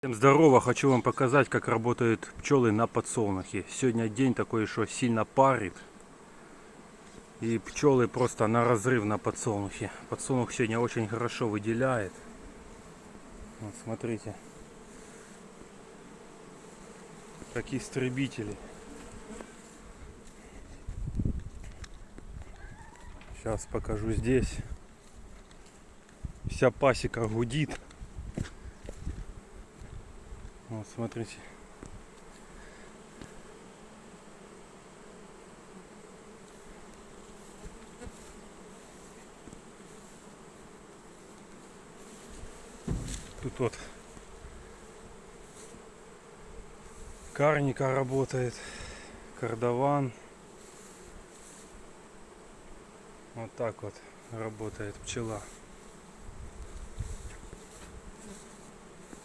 Всем здорово! Хочу вам показать, как работают пчелы на подсолнухе. Сегодня день такой, что сильно парит. И пчелы просто на разрыв на подсолнухе. Подсолнух сегодня очень хорошо выделяет. Вот смотрите. Как истребители. Сейчас покажу здесь. Вся пасека гудит. Вот смотрите. Тут вот карника работает, кардаван. Вот так вот работает пчела.